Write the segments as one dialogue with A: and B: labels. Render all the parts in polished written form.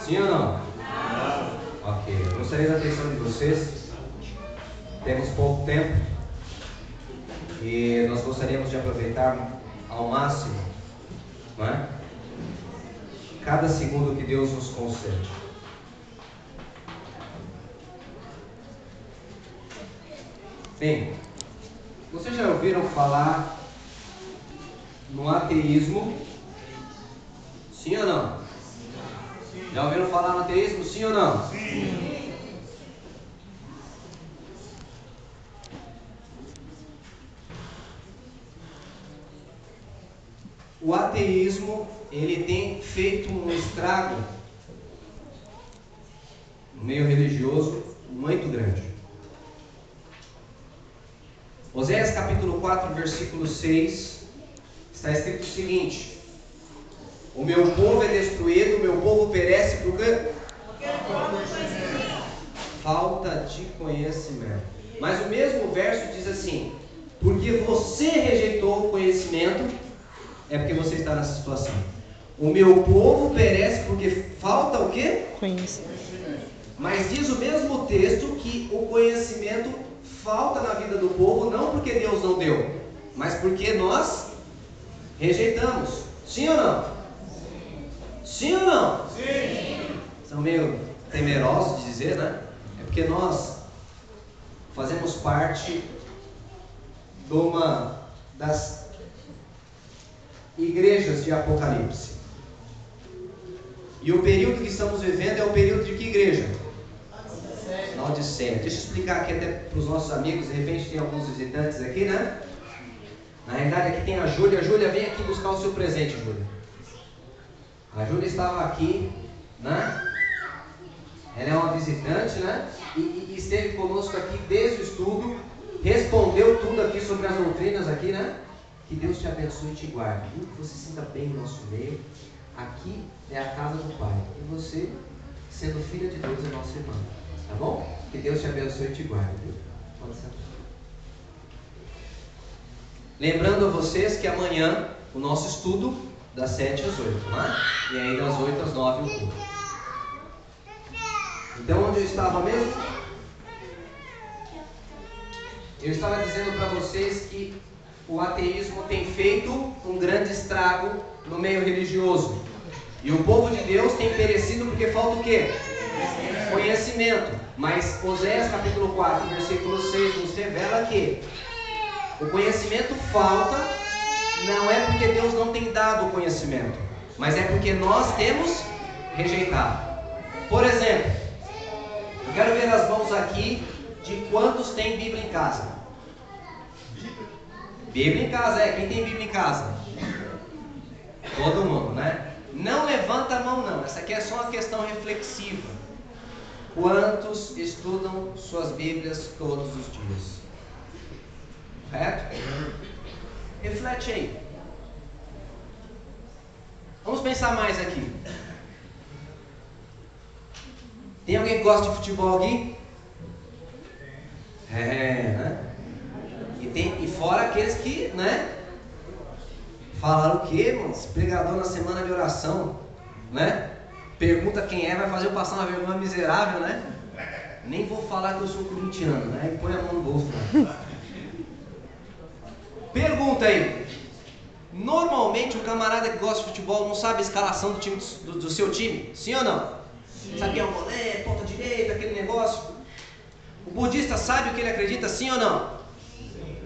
A: Sim ou não? Ok, eu gostaria da atenção de vocês. Temos pouco tempo e nós gostaríamos de aproveitar ao máximo, não é? Cada segundo que Deus nos concede. Bem, vocês já ouviram falar no ateísmo? Sim ou não? Sim. Já ouviram falar no ateísmo? Sim ou não? Sim. O ateísmo, ele tem feito um estrago no meio religioso muito grande. Oséias capítulo 4, versículo 6, está escrito o seguinte: o meu povo é destruído, o meu povo perece por quê? Falta de conhecimento. Mas o mesmo verso diz assim: porque você rejeitou o conhecimento, é porque você está nessa situação. O meu povo perece porque falta o quê?
B: Conhecimento.
A: Mas diz o mesmo texto que o conhecimento falta na vida do povo, não porque Deus não deu, mas porque nós rejeitamos. Sim ou não? Sim ou não? Sim. São meio temerosos de dizer, né? É porque nós fazemos parte de uma das igrejas de Apocalipse. E o período que estamos vivendo é o período de que igreja? Laodiceia. Deixa eu explicar aqui até para os nossos amigos. De repente tem alguns visitantes aqui, né? Na realidade aqui tem a Júlia. Júlia, vem aqui buscar o seu presente, Júlia. A Júlia estava aqui, né? Ela é uma visitante, né? E esteve conosco aqui desde o estudo. Respondeu tudo aqui sobre as doutrinas aqui, né? Que Deus te abençoe e te guarde. Que você se sinta bem no nosso meio. Aqui é a casa do Pai. E você, sendo filha de Deus, é nossa irmã. Tá bom? Que Deus te abençoe e te guarde. Pode ser. Lembrando a vocês que amanhã o nosso estudo das 7 às 8, né? E aí das 8 às 9 o culto. Então onde eu estava mesmo? Eu estava dizendo para vocês que o ateísmo tem feito um grande estrago no meio religioso. E o povo de Deus tem perecido porque falta o quê? Conhecimento. Mas Oséias capítulo 4, versículo 6 nos revela que o conhecimento falta, não é porque Deus não tem dado o conhecimento, mas é porque nós temos rejeitado. Por exemplo, eu quero ver as mãos aqui de quantos tem Bíblia em casa. Bíblia em casa, quem tem Bíblia em casa? Todo mundo, né? Não levanta a mão não, essa aqui é só uma questão reflexiva. Quantos estudam suas Bíblias todos os dias? Correto? Reflete aí. Vamos pensar mais aqui. Tem alguém que gosta de futebol aqui? Né? E fora aqueles que, né? Falaram o quê, mano? Esse pregador na semana de oração, né? Pergunta quem é, vai fazer eu passar uma vergonha miserável, né? Nem vou falar que eu sou corintiano, né? E põe a mão no bolso, né? Pergunta aí. Normalmente um camarada que gosta de futebol não sabe a escalação do time do seu time? Sim ou não? Sim. Sabe quem é o goleiro, ponta direita, aquele negócio? O budista sabe o que ele acredita? Sim ou não?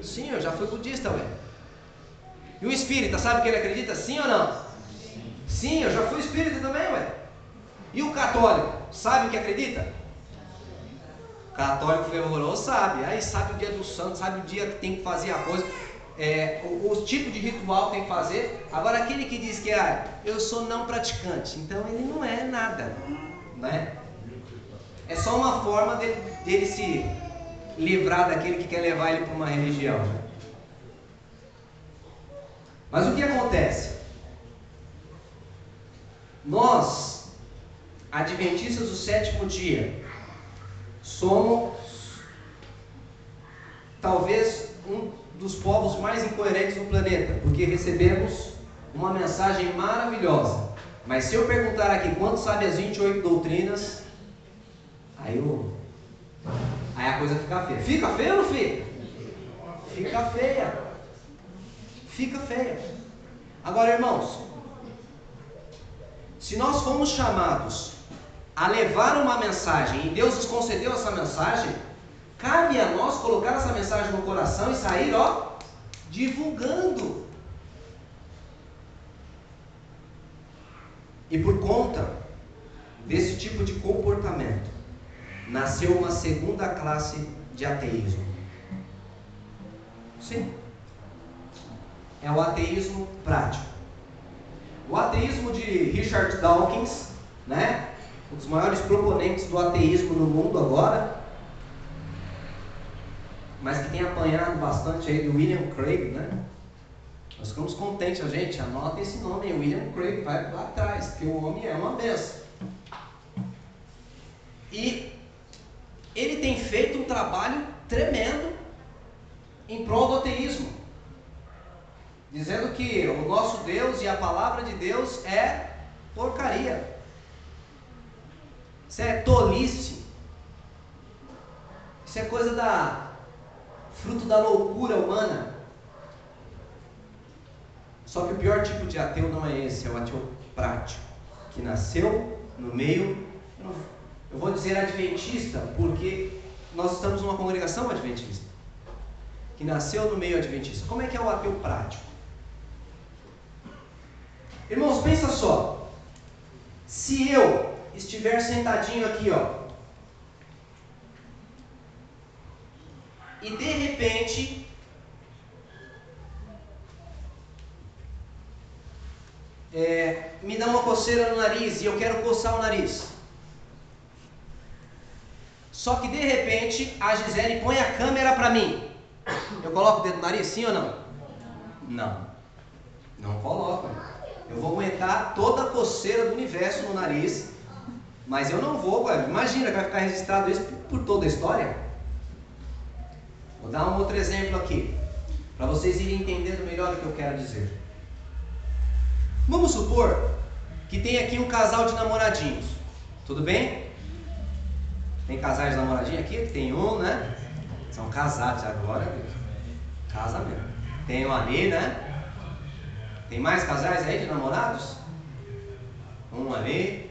A: Sim, eu já fui budista, ué. E o espírita sabe o que ele acredita? Sim ou não? Sim, eu já fui espírita também, ué. E o católico sabe o que acredita? O católico fervoroso sabe. Aí sabe o dia do santo, sabe o dia que tem que fazer a coisa. O tipo de ritual tem que fazer. Agora aquele que diz que eu sou não praticante, então ele não é nada, né? É só uma forma dele se livrar daquele que quer levar ele para uma religião. Mas o que acontece? Nós, adventistas do sétimo dia, somos talvez um dos povos mais incoerentes do planeta, porque recebemos uma mensagem maravilhosa, Mas se eu perguntar aqui quanto sabe as 28 doutrinas, aí a coisa fica feia. Fica feia ou não fica? Fica feia. Fica feia. Agora, irmãos, se nós fomos chamados a levar uma mensagem e Deus nos concedeu essa mensagem, cabe a nós colocar essa mensagem no coração e sair, divulgando. E por conta desse tipo de comportamento, nasceu uma segunda classe de ateísmo. Sim. É o ateísmo prático. O ateísmo de Richard Dawkins, né? Um dos maiores proponentes do ateísmo no mundo agora, mas que tem apanhado bastante aí do William Craig, né? Nós ficamos contentes, gente, anota esse nome aí, William Craig, vai lá atrás, porque o homem é uma benção. E ele tem feito um trabalho tremendo em prol do ateísmo, dizendo que o nosso Deus e a palavra de Deus é porcaria. Isso é tolice. Isso é coisa fruto da loucura humana. Só que o pior tipo de ateu não é esse, é o ateu prático, que nasceu no meio, eu vou dizer adventista, porque nós estamos numa congregação adventista, que nasceu no meio adventista. Como é que é o ateu prático? Irmãos, pensa só, se eu estiver sentadinho aqui, e de repente me dá uma coceira no nariz e eu quero coçar o nariz. Só que de repente a Gisele põe a câmera para mim. Eu coloco o dedo no nariz, sim ou não? Não coloco. Eu vou aguentar toda a coceira do universo no nariz, mas eu não vou, imagina que vai ficar registrado isso por toda a história. Vou dar um outro exemplo aqui, para vocês irem entendendo melhor o que eu quero dizer. Vamos supor que tem aqui um casal de namoradinhos, tudo bem? Tem casais de namoradinhos aqui? Tem um, né? São casados agora, casa mesmo. Tem um ali, né? Tem mais casais aí de namorados? Um ali.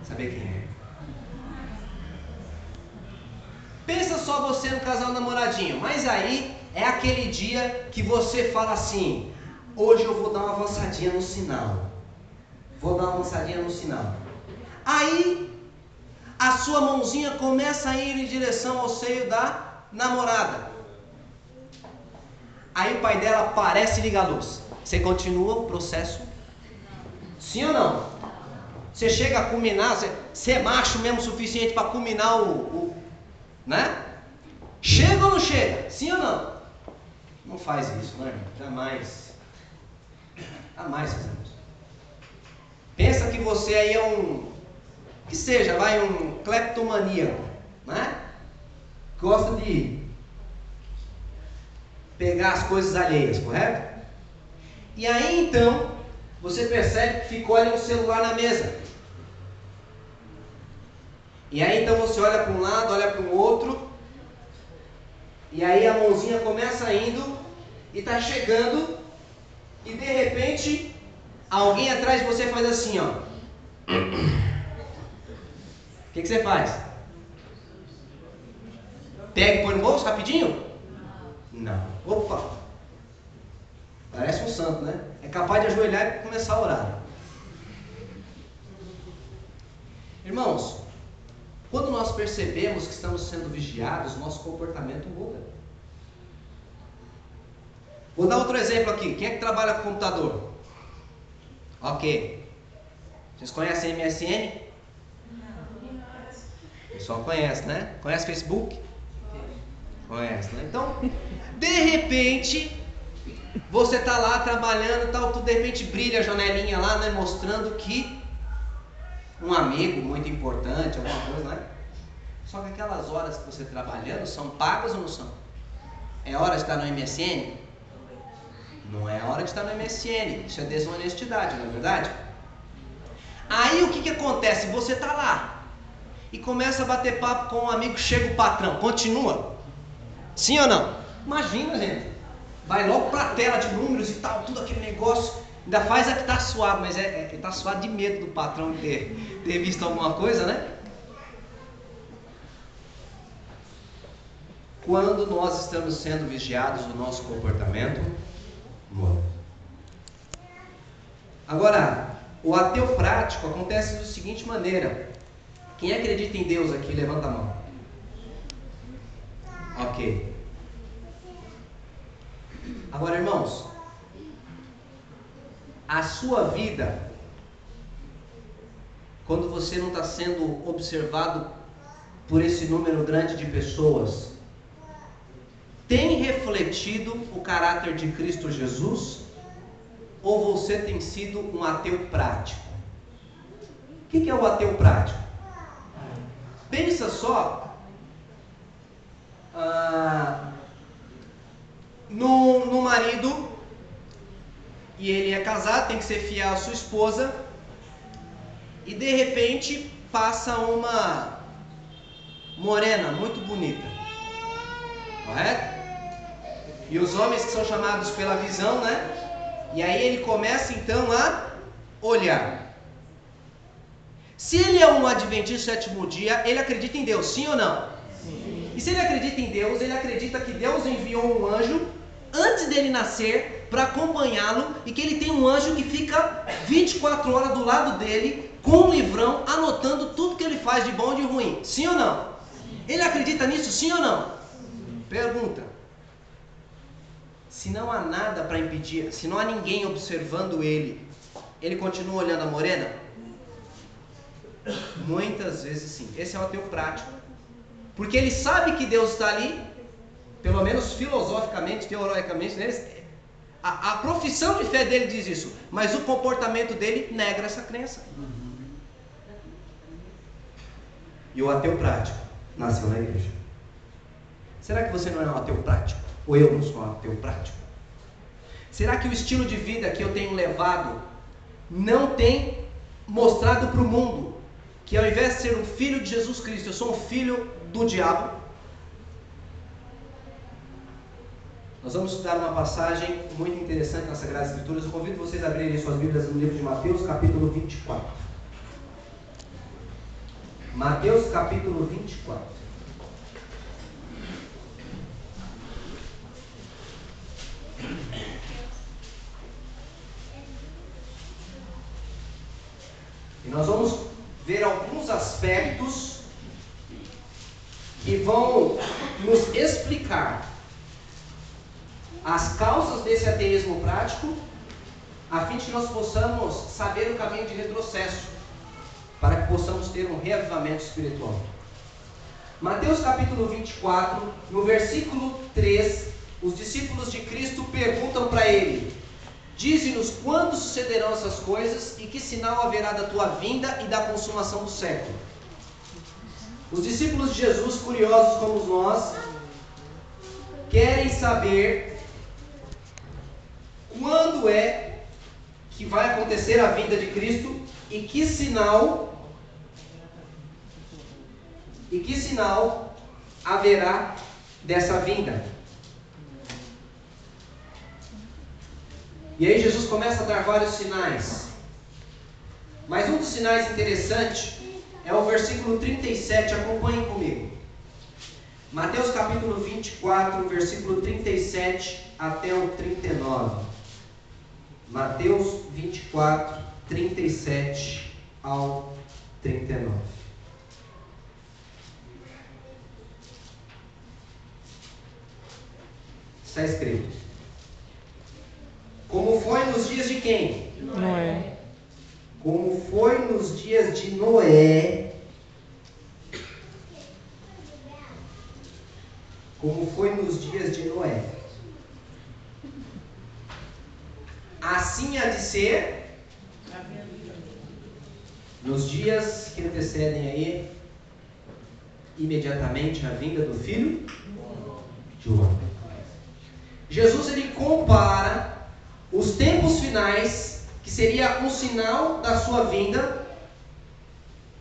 A: Saber quem é? Pensa só você no casal namoradinho, mas aí é aquele dia que você fala assim: hoje eu vou dar uma avançadinha no sinal. Aí a sua mãozinha começa a ir em direção ao seio da namorada. Aí o pai dela aparece e liga a luz. Você continua o processo? Sim ou não? Você chega a culminar, você é macho mesmo o suficiente para culminar né? Chega ou não chega? Sim ou não? Não faz isso, né? Jamais fazemos. Pensa que você aí é um cleptomaníaco, né? Gosta de pegar as coisas alheias, correto? E aí então, você percebe que ficou ali um celular na mesa. E aí então você olha para um lado, olha para o outro, e aí a mãozinha começa indo, e está chegando, e de repente, alguém atrás de você faz assim, O que você faz? Pega e põe no bolso rapidinho? Não. Opa! Parece um santo, né? É capaz de ajoelhar e começar a orar. Irmãos, quando nós percebemos que estamos sendo vigiados, nosso comportamento muda. Vou dar outro exemplo aqui. Quem é que trabalha com computador? Ok. Vocês conhecem MSN? O pessoal conhece, né? Conhece Facebook? Conhece, né? Então, de repente, você está lá trabalhando e tal, de repente brilha a janelinha lá, né? Mostrando que um amigo muito importante, alguma coisa, né? Só que aquelas horas que você está trabalhando são pagas ou não são? É hora de estar no MSN? Não é hora de estar no MSN. Isso é desonestidade, não é verdade? Aí o que acontece? Você está lá e começa a bater papo com um amigo, chega o patrão. Continua? Sim ou não? Imagina, gente. Vai logo para a tela de números e tal, tudo aquele negócio. Ainda faz a que está suado, mas está suado de medo do patrão ter visto alguma coisa, né? Quando nós estamos sendo vigiados, o nosso comportamento muda. Agora, o ateu prático acontece da seguinte maneira. Quem acredita em Deus aqui, levanta a mão. Ok. Agora, irmãos, a sua vida, quando você não está sendo observado por esse número grande de pessoas, tem refletido o caráter de Cristo Jesus? Ou você tem sido um ateu prático? O que é o ateu prático? Pensa só no marido, e ele é casado, tem que ser fiel à sua esposa, e de repente passa uma morena muito bonita, correto? E os homens que são chamados pela visão, né? E aí ele começa então a olhar. Se ele é um adventista do sétimo dia, ele acredita em Deus, sim ou não? Sim. E se ele acredita em Deus, ele acredita que Deus enviou um anjo antes dele nascer para acompanhá-lo, e que ele tem um anjo que fica 24 horas do lado dele com um livrão anotando tudo que ele faz de bom e de ruim, sim ou não? Sim. Ele acredita nisso, sim ou não? Sim. Pergunta. Se não há nada para impedir, se não há ninguém observando ele continua olhando a morena? Muitas vezes sim. Esse é o ateu prático. Porque ele sabe que Deus está ali, pelo menos filosoficamente, teoricamente, né? A profissão de fé dele diz isso, mas o comportamento dele nega essa crença. E o ateu prático nasceu na igreja. Será que você não é um ateu prático? Ou eu não sou um ateu prático? Será que o estilo de vida que eu tenho levado não tem mostrado para o mundo que, ao invés de ser um filho de Jesus Cristo, eu sou um filho do diabo? Nós vamos estudar uma passagem muito interessante nas Sagradas Escrituras. Eu convido vocês a abrirem suas Bíblias no livro de Mateus, capítulo 24. Mateus, capítulo 24. E nós vamos ver alguns aspectos que vão nos explicar as causas desse ateísmo prático, a fim de que nós possamos saber o caminho de retrocesso, para que possamos ter um reavivamento espiritual. Mateus capítulo 24, no versículo 3, os discípulos de Cristo perguntam para ele: dize-nos quando sucederão essas coisas e que sinal haverá da tua vinda e da consumação do século. Os discípulos de Jesus, curiosos como nós, querem saber quando é que vai acontecer a vinda de Cristo e que sinal haverá dessa vinda. E aí Jesus começa a dar vários sinais. Mas um dos sinais interessantes é o versículo 37, acompanhem comigo. Mateus capítulo 24, versículo 37 até o 39. Mateus 24, 37 ao 39. Está escrito: como foi nos dias de quem?
B: Noé.
A: Como foi nos dias de Noé. Como foi nos dias de Noé. Assim há de ser nos dias que antecedem aí imediatamente a vinda do Filho de homem. Jesus ele compara os tempos finais, que seria um sinal da sua vinda,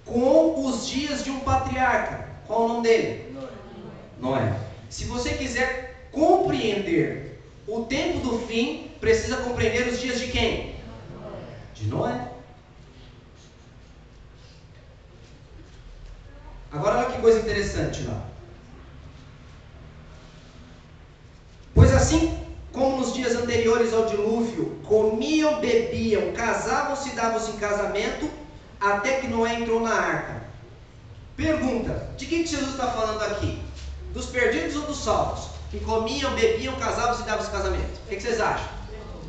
A: com os dias de um patriarca. Qual o nome dele? Noé. Se você quiser compreender o tempo do fim, precisa compreender os dias de quem? De Noé. Agora olha que coisa interessante lá. Pois assim como nos dias anteriores ao dilúvio, comiam, bebiam, casavam-se e davam-se em casamento, até que Noé entrou na arca. Pergunta, de quem que Jesus está falando aqui? Dos perdidos ou dos salvos? Que comiam, bebiam, casavam-se e davam-se em casamento. O que vocês acham?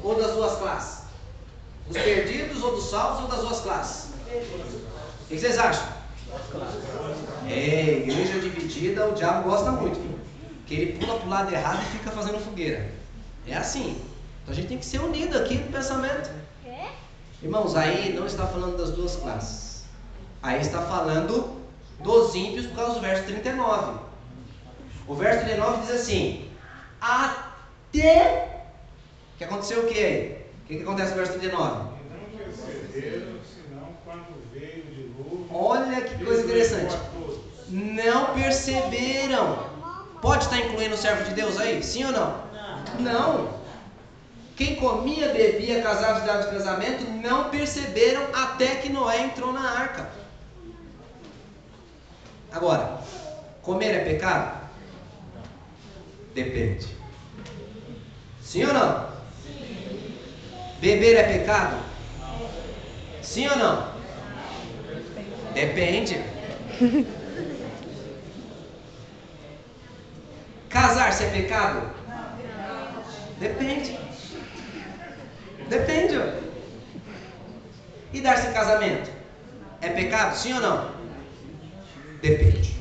A: Ou das duas classes? Dos perdidos ou dos salvos ou das duas classes? O que vocês acham? Igreja dividida, o diabo gosta muito, viu? Que ele pula para o lado errado e fica fazendo fogueira. É assim. Então a gente tem que ser unido aqui no pensamento. Irmãos, aí não está falando das duas classes. Aí está falando dos ímpios por causa do verso 39. O verso 39 diz assim: até... que aconteceu o que aí? O que acontece no verso 39?
B: Não perceberam, senão quando veio o dilúvio.
A: Olha que coisa interessante. Não perceberam. Pode estar incluindo o servo de Deus aí? Sim ou não? Não. Quem comia, bebia, casava e dava de casamento, não perceberam até que Noé entrou na arca. Agora, comer é pecado? Depende. Sim ou não? Beber é pecado? Sim ou não? Depende. Casar-se é pecado? Depende. Depende. E dar-se em casamento? É pecado? Sim ou não? Depende.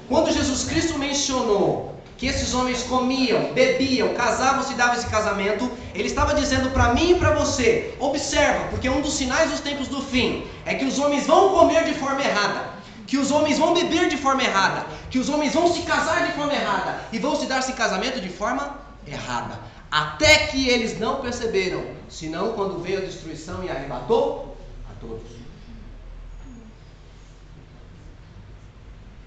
A: Quando Jesus Cristo mencionou que esses homens comiam, bebiam, casavam-se e davam-se em casamento, ele estava dizendo para mim e para você: observa, porque um dos sinais dos tempos do fim é que os homens vão comer de forma errada, que os homens vão beber de forma errada, que os homens vão se casar de forma errada e vão se dar-se em casamento de forma errada, até que eles não perceberam, senão quando veio a destruição e arrebatou a todos.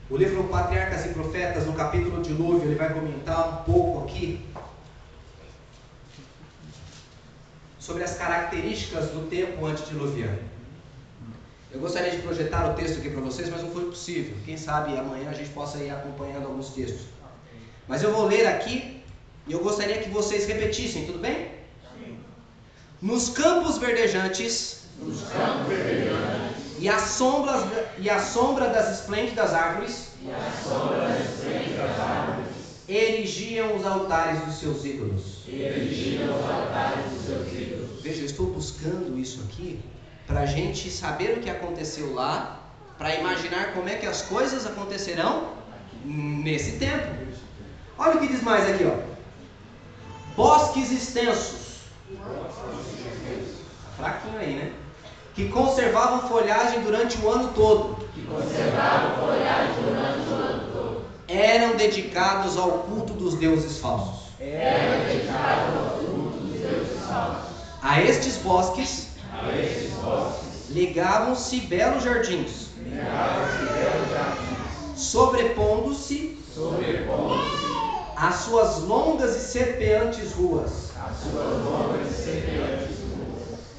A: O livro Patriarcas e Profetas, no capítulo Dilúvio, ele vai comentar um pouco aqui sobre as características do tempo antediluviano. Eu gostaria de projetar o texto aqui para vocês, mas não foi possível. Quem sabe amanhã a gente possa ir acompanhando alguns textos. Mas eu vou ler aqui e eu gostaria que vocês repetissem, tudo bem? Sim. Nos campos verdejantes, e a sombra das esplêndidas árvores, erigiam os altares dos seus ídolos. Veja, eu estou buscando isso aqui para a gente saber o que aconteceu lá, para imaginar como é que as coisas acontecerão nesse tempo. Olha o que diz mais aqui, ó. Bosques extensos. Fraquinho aí, né? Que conservavam folhagem durante o ano todo. Eram dedicados ao culto dos deuses falsos. A estes bosques ligavam-se belos jardins, sobrepondo-se às suas longas e serpeantes ruas,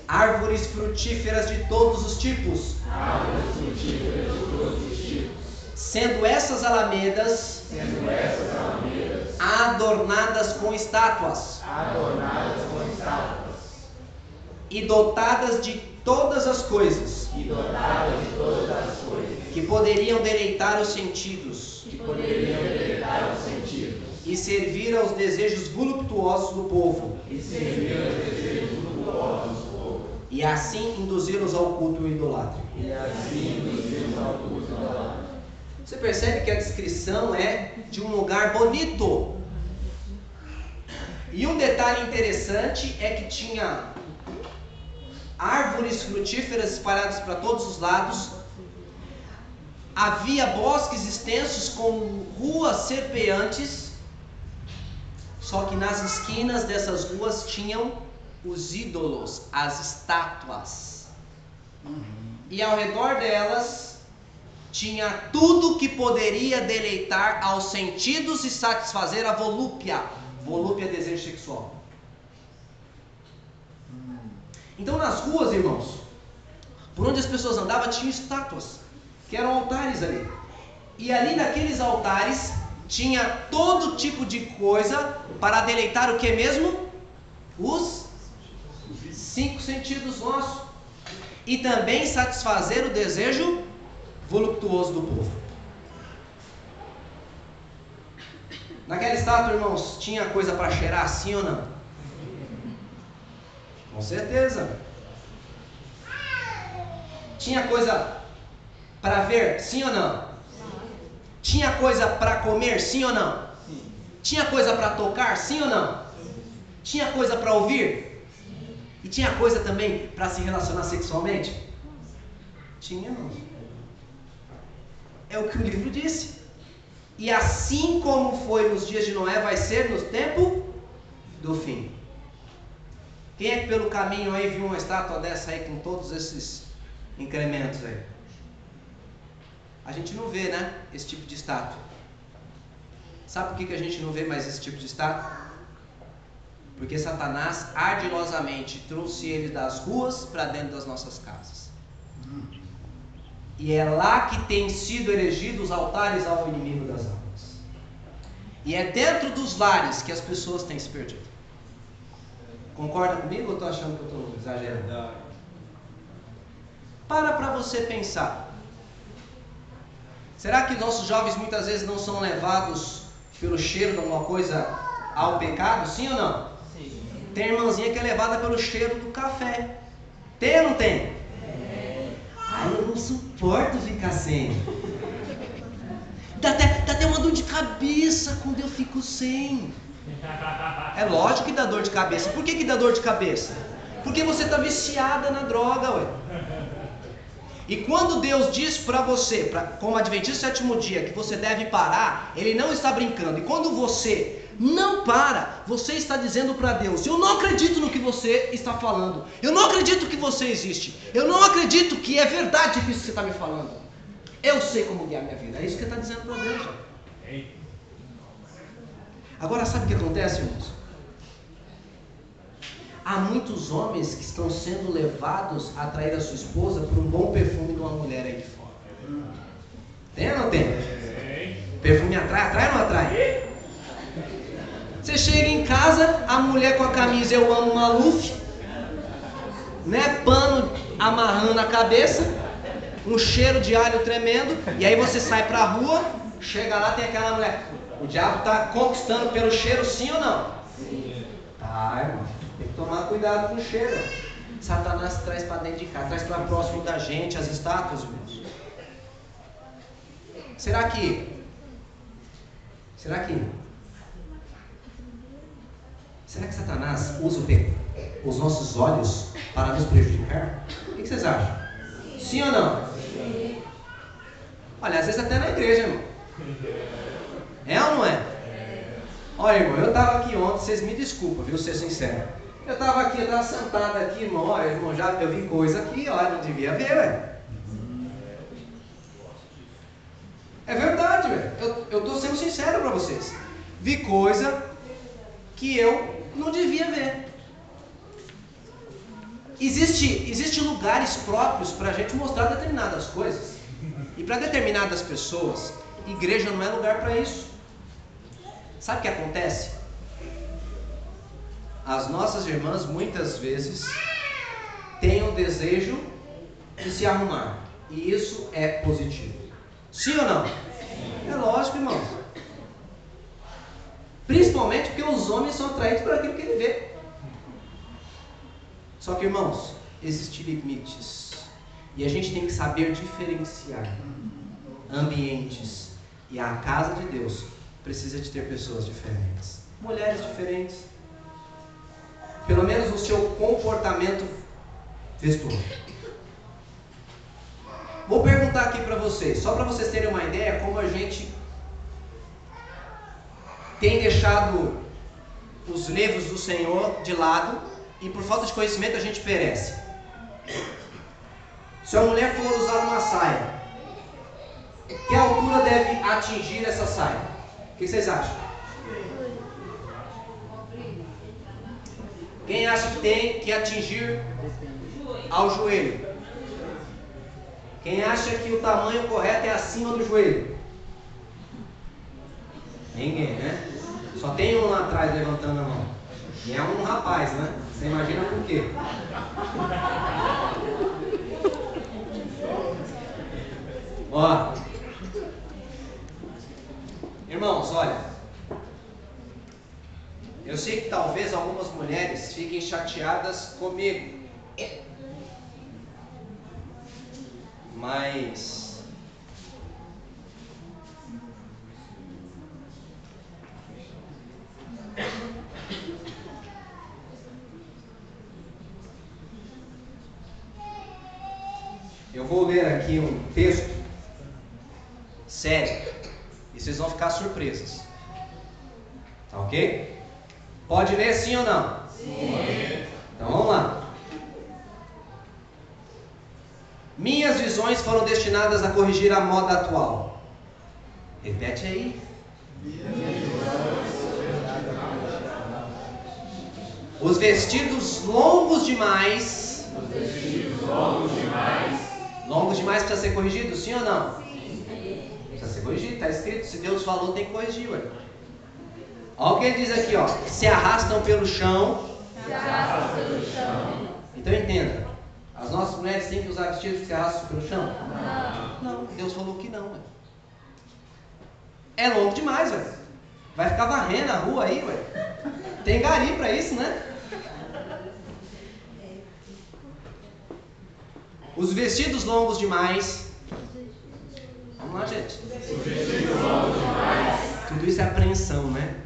A: árvores frutíferas de todos os tipos, sendo essas alamedas adornadas com estátuas e dotadas de todas as coisas que poderiam deleitar os sentidos e servir aos desejos voluptuosos do povo, e assim induzi-los ao culto idolátrico. Você percebe que a descrição é de um lugar bonito. E um detalhe interessante é que tinha árvores frutíferas espalhadas para todos os lados. Havia bosques extensos com ruas serpeantes, Só que nas esquinas dessas ruas tinham os ídolos, as estátuas. E ao redor delas tinha tudo que poderia deleitar aos sentidos e satisfazer a volúpia. Volúpia é desejo sexual. Então nas ruas, irmãos, por onde as pessoas andavam, tinha estátuas, que eram altares ali. E ali naqueles altares tinha todo tipo de coisa para deleitar o que mesmo? Os 5 sentidos nossos. E também satisfazer o desejo voluptuoso do povo. Naquela estátua, irmãos, tinha coisa para cheirar, sim ou não? Com certeza. Tinha coisa para ver, sim ou não? Tinha coisa para comer, sim ou não? Tinha coisa para tocar, sim ou não? Tinha coisa para ouvir? E tinha coisa também para se relacionar sexualmente? Tinha, irmãos. É o que o livro disse. E assim como foi nos dias de Noé, vai ser no tempo do fim. Quem é que pelo caminho aí viu uma estátua dessa aí com todos esses incrementos aí? A gente não vê, né? Esse tipo de estátua. Sabe por que a gente não vê mais esse tipo de estátua? Porque Satanás ardilosamente trouxe ele das ruas para dentro das nossas casas. E é lá que tem sido erigidos os altares ao inimigo das almas. E é dentro dos lares que as pessoas têm se perdido. Concorda comigo ou estou achando que eu estou exagerando? Para você pensar. Será que nossos jovens muitas vezes não são levados pelo cheiro de alguma coisa ao pecado? Sim ou não? Sim. Tem irmãzinha que é levada pelo cheiro do café. Tem ou não tem? Ai, eu não suporto ficar sem. Dá até uma dor de cabeça quando eu fico sem. É lógico que dá dor de cabeça. Por que dá dor de cabeça? Porque você está viciada na droga, ué. E quando Deus diz para você, como adventista do sétimo dia, que você deve parar, Ele não está brincando. E quando você não para, você está dizendo para Deus: eu não acredito no que você está falando. Eu não acredito que você existe. Eu não acredito que é verdade isso que você está me falando. Eu sei como guiar minha vida. É isso que ele está dizendo para Deus. Agora sabe o que acontece, irmãos? Há muitos homens que estão sendo levados a trair a sua esposa por um bom perfume de uma mulher aí de fora. Tem ou não tem? Perfume atrai ou não atrai? Você chega em casa, a mulher com a camisa "Eu amo Maluf", né? Pano amarrando na cabeça, um cheiro de alho tremendo, e aí você sai pra rua, chega lá, tem aquela mulher. O diabo está conquistando pelo cheiro, sim ou não? Sim. Tá, irmão. Tem que tomar cuidado com o cheiro. Satanás traz para dentro de casa, traz para próximo da gente as estátuas, irmãos. Será que Satanás usa os nossos olhos para nos prejudicar? O que vocês acham? Sim ou não? Sim. Olha, às vezes até na igreja, irmão. É ou não é? Olha, irmão, eu estava aqui ontem, vocês me desculpam, viu, ser sincero. Eu estava sentado aqui, irmão, olha, irmão, eu vi coisa que, olha, não devia ver, ué. É verdade, ué. Eu estou sendo sincero para vocês. Vi coisa que eu não devia ver. Existem lugares próprios para a gente mostrar determinadas coisas. E para determinadas pessoas, igreja não é lugar para isso. Sabe o que acontece? As nossas irmãs muitas vezes têm o desejo de se arrumar. E isso é positivo. Sim ou não? É lógico, irmãos. Principalmente porque os homens são atraídos por aquilo que ele vê. Só que, irmãos, existem limites. E a gente tem que saber diferenciar ambientes. E a casa de Deus precisa de ter pessoas diferentes. Mulheres diferentes. Pelo menos no seu comportamento vestuário. Vou perguntar aqui para vocês, só para vocês terem uma ideia como a gente tem deixado os livros do Senhor de lado e por falta de conhecimento a gente perece. Se a mulher for usar uma saia, que altura deve atingir essa saia? O que vocês acham? Quem acha que tem que atingir ao joelho? Quem acha que o tamanho correto é acima do joelho? Ninguém, né? Só tem um lá atrás levantando a mão. E é um rapaz, né? Você imagina por quê? Ó, irmãos, olha, eu sei que talvez algumas mulheres fiquem chateadas comigo, mas eu vou ler aqui um texto sério e vocês vão ficar surpresos, tá ok? Pode ler sim ou não? Sim. Então vamos lá. Minhas visões foram destinadas a corrigir a moda atual. Repete aí. Os vestidos longos demais. Longos demais precisa ser corrigido, sim ou não? Precisa ser corrigido, está escrito. Se Deus falou, tem que corrigir, ué. Olha o que ele diz aqui, ó. Se arrastam pelo chão. Então entenda. As nossas mulheres têm que usar vestidos que se arrastam pelo chão? Não. Deus falou que não, ué. É longo demais, ué. Vai ficar varrendo a rua aí, ué. Tem gari pra isso, né? Os vestidos longos demais. Vamos lá, gente. Tudo isso é apreensão, né?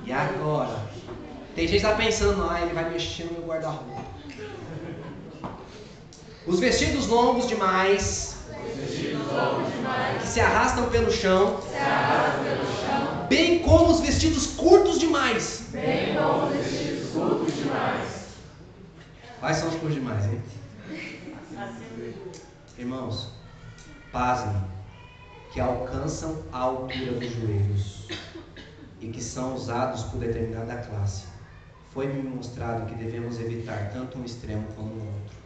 A: E agora? Tem gente que está pensando, ele vai mexer no meu guarda-roupa. Os vestidos longos demais, que se arrastam pelo chão, bem como os vestidos curtos demais. Quais são os curtos demais, hein? Irmãos, pasmem, que alcançam a altura dos joelhos e que são usados por determinada classe. Foi-me mostrado que devemos evitar tanto um extremo como o outro.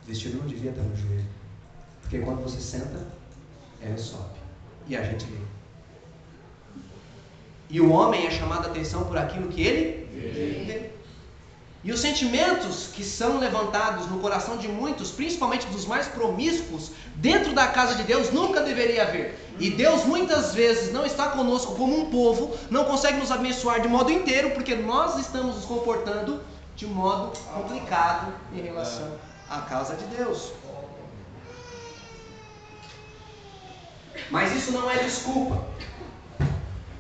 A: O vestido não devia estar no joelho, porque quando você senta, ele sobe e a gente vê. E o homem é chamado a atenção por aquilo que ele vê. E os sentimentos que são levantados no coração de muitos, principalmente dos mais promíscuos, dentro da casa de Deus, nunca deveria haver. E Deus muitas vezes não está conosco como um povo, não consegue nos abençoar de modo inteiro, porque nós estamos nos comportando de modo complicado em relação à casa de Deus. Mas isso não é desculpa,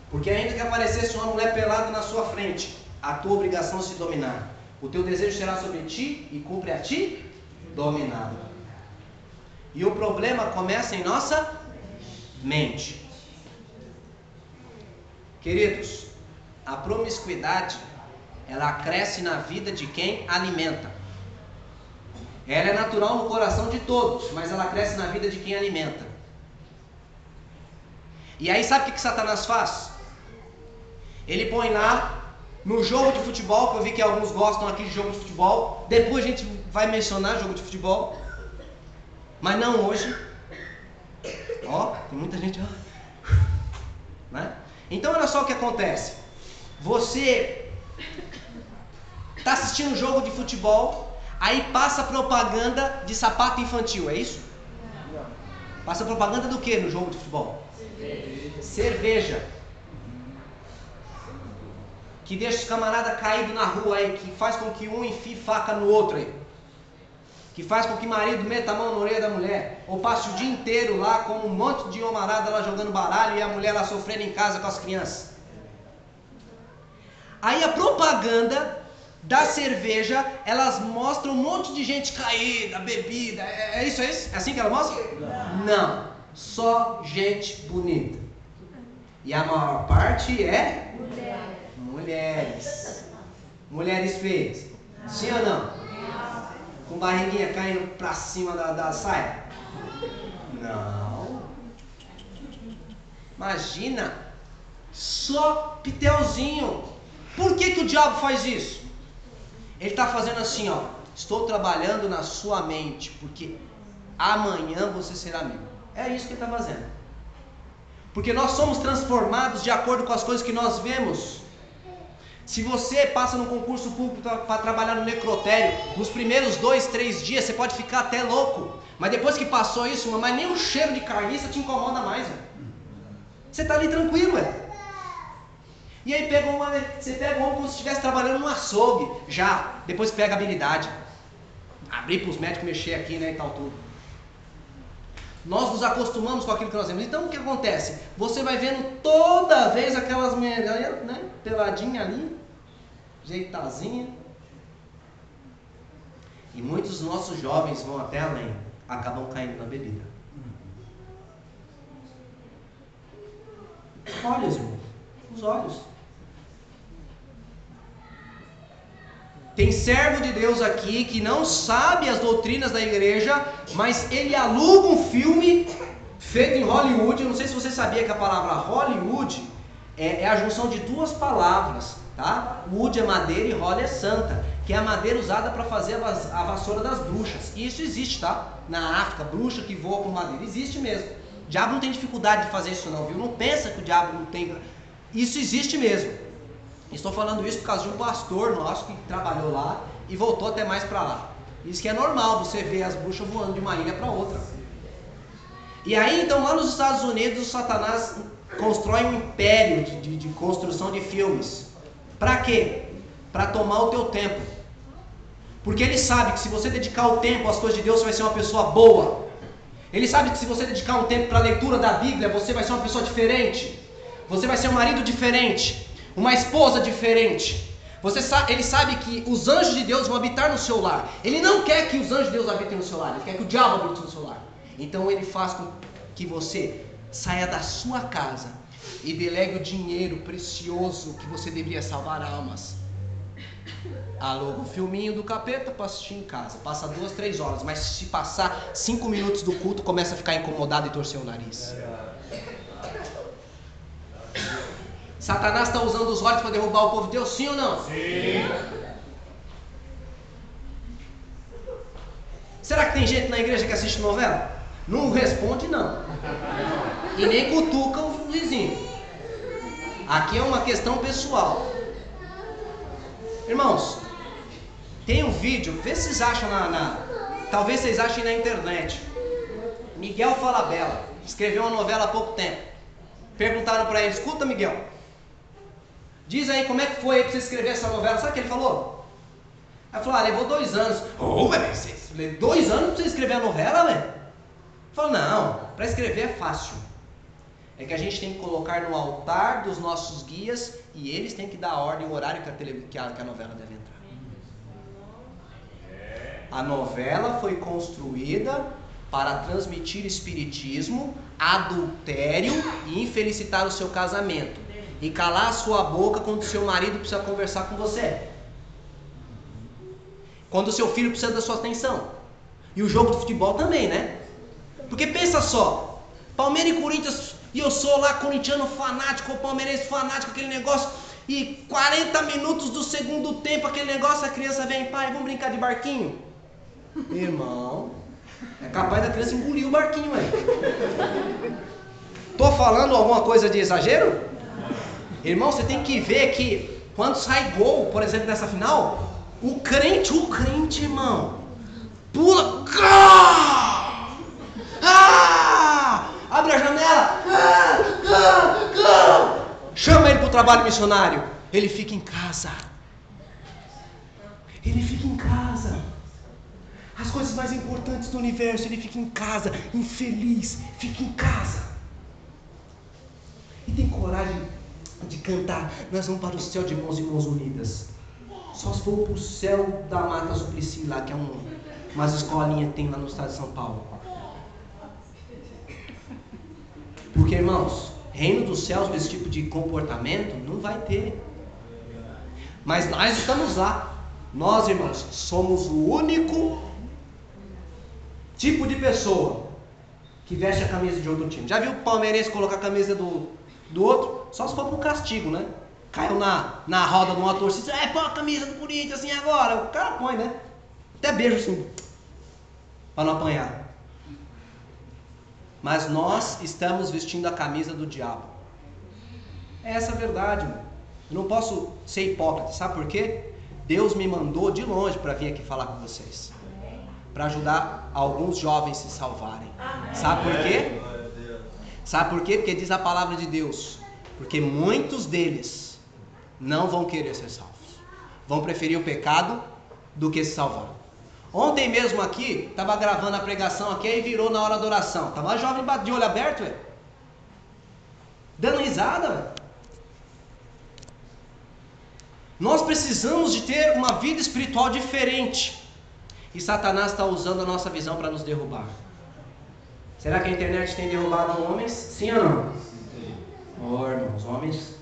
A: porque ainda que aparecesse uma mulher pelada na sua frente, a tua obrigação é se dominar. O teu desejo será sobre ti e cumpre a ti dominá-lo. E o problema começa em nossa mente. Queridos, a promiscuidade, ela cresce na vida de quem alimenta. Ela é natural no coração de todos, mas ela cresce na vida de quem alimenta. E aí sabe o que Satanás faz? Ele põe lá no jogo de futebol, que eu vi que alguns gostam aqui de jogo de futebol. Depois a gente vai mencionar jogo de futebol, mas não hoje. Ó, tem muita gente, né? Então olha só o que acontece. Você está assistindo um jogo de futebol, aí passa propaganda de sapato infantil, é isso? Passa propaganda do que no jogo de futebol? Cerveja. Que deixa os camaradas caídos na rua aí, que faz com que um enfie faca no outro aí, que faz com que o marido meta a mão na orelha da mulher, ou passe o dia inteiro lá com um monte de homarada lá jogando baralho e a mulher lá sofrendo em casa com as crianças. Aí a propaganda da cerveja, elas mostram um monte de gente caída, bebida, é isso? É assim que ela mostra? Não, só gente bonita. E a maior parte é mulher. mulheres. Mulheres feias. Sim ou não? Com barriguinha caindo pra cima da saia? Não. Imagina. Só pitelzinho. Por que o diabo faz isso? Ele está fazendo assim, ó. Estou trabalhando na sua mente, porque amanhã você será meu. É isso que ele está fazendo. Porque nós somos transformados de acordo com as coisas que nós vemos. Se você passa no concurso público para trabalhar no necrotério, nos primeiros 2, 3 dias você pode ficar até louco. Mas depois que passou isso, mas nem o cheiro de carniça te incomoda mais. Véio. Você está ali tranquilo, velho. E aí você pega um homem como se estivesse trabalhando num açougue. Já, depois pega a habilidade. Abrir para os médicos mexer aqui, né, e tal tudo. Nós nos acostumamos com aquilo que nós vemos. Então o que acontece? Você vai vendo toda vez aquelas mulheres, né, peladinha ali, jeitazinha. E muitos dos nossos jovens vão até além, acabam caindo na bebida. Olhos, irmão. Os olhos. Tem servo de Deus aqui que não sabe as doutrinas da igreja, mas ele aluga um filme feito em Hollywood. Eu não sei se você sabia que a palavra Hollywood é a junção de duas palavras, tá? Wood é madeira e Holly é santa, que é a madeira usada para fazer a vassoura das bruxas. E isso existe, tá? Na África, bruxa que voa com madeira, existe mesmo. O diabo não tem dificuldade de fazer isso não, viu? Não pensa que o diabo não tem. Isso existe mesmo. Estou falando isso por causa de um pastor nosso que trabalhou lá e voltou até mais para lá. Isso que é normal, você vê as bruxas voando de uma ilha para outra. E aí então lá nos Estados Unidos o Satanás constrói um império de construção de filmes. Para quê? Para tomar o teu tempo. Porque ele sabe que se você dedicar o tempo às coisas de Deus, você vai ser uma pessoa boa. Ele sabe que se você dedicar um tempo para a leitura da Bíblia, você vai ser uma pessoa diferente. Você vai ser um marido diferente. Uma esposa diferente. Ele sabe que os anjos de Deus vão habitar no seu lar. Ele não quer que os anjos de Deus habitem no seu lar. Ele quer que o diabo habite no seu lar. Então ele faz com que você saia da sua casa e delegue o dinheiro precioso que você deveria salvar almas. Aluga um filminho do capeta para assistir em casa. Passa 2, 3 horas. Mas se passar 5 minutos do culto, começa a ficar incomodado e torcer o nariz. Satanás está usando os olhos para derrubar o povo de Deus, sim ou não?
B: Sim.
A: Será que tem gente na igreja que assiste novela? Não responde não. E nem cutuca o vizinho. Aqui é uma questão pessoal. Irmãos, tem um vídeo, vê se vocês acham talvez vocês achem na internet. Miguel Falabella escreveu uma novela há pouco tempo. Perguntaram para ele, escuta Miguel, diz aí como é que foi aí pra você escrever essa novela. Sabe o que ele falou? Ele falou, levou 2 anos. Velho, 2 anos pra você escrever a novela, velho? Ele falou, não, para escrever é fácil. É que a gente tem que colocar no altar dos nossos guias e eles têm que dar a ordem, o horário que a novela deve entrar. A novela foi construída para transmitir espiritismo, adultério e infelicitar o seu casamento. E calar a sua boca quando o seu marido precisa conversar com você. Quando o seu filho precisa da sua atenção. E o jogo de futebol também, né? Porque pensa só, Palmeiras e Corinthians, e eu sou lá corintiano fanático, ou palmeirense fanático, aquele negócio, e 40 minutos do segundo tempo, aquele negócio, a criança vem, pai, vamos brincar de barquinho? Irmão, é capaz da criança engolir o barquinho aí. Tô falando alguma coisa de exagero? Irmão, você tem que ver que quando sai gol, por exemplo, nessa final, o crente, irmão, pula, abre a janela, chama ele para o trabalho missionário, ele fica em casa. Ele fica em casa. As coisas mais importantes do universo, ele fica em casa, infeliz, fica em casa. E tem coragem de cantar, nós vamos para o céu de mãos e mãos unidas. Só se for para o céu da Mata Suplicy lá, que é umas escolinhas que tem lá no estado de São Paulo. Porque, irmãos, reino dos céus com esse tipo de comportamento não vai ter. Mas nós estamos lá. Nós, irmãos, somos o único tipo de pessoa que veste a camisa de outro time. Já viu o palmeirense colocar a camisa do outro? Só se for pro castigo, né? Caiu na roda de uma torcida, põe a camisa do Corinthians assim agora. O cara põe, né? Até beijo assim, para não apanhar. Mas nós estamos vestindo a camisa do diabo. É essa a verdade, irmão. Eu não posso ser hipócrita, sabe por quê? Deus me mandou de longe para vir aqui falar com vocês. Para ajudar alguns jovens a se salvarem. Sabe por quê? Sabe por quê? Porque diz a palavra de Deus. Porque muitos deles não vão querer ser salvos. Vão preferir o pecado do que se salvar. Ontem mesmo aqui, estava gravando a pregação aqui e virou na hora da oração. Estava uma jovem de olho aberto, velho. Dando risada, velho. Nós precisamos de ter uma vida espiritual diferente. E Satanás está usando a nossa visão para nos derrubar. Será que a internet tem derrubado homens? Sim ou não? Oh, irmãos, homens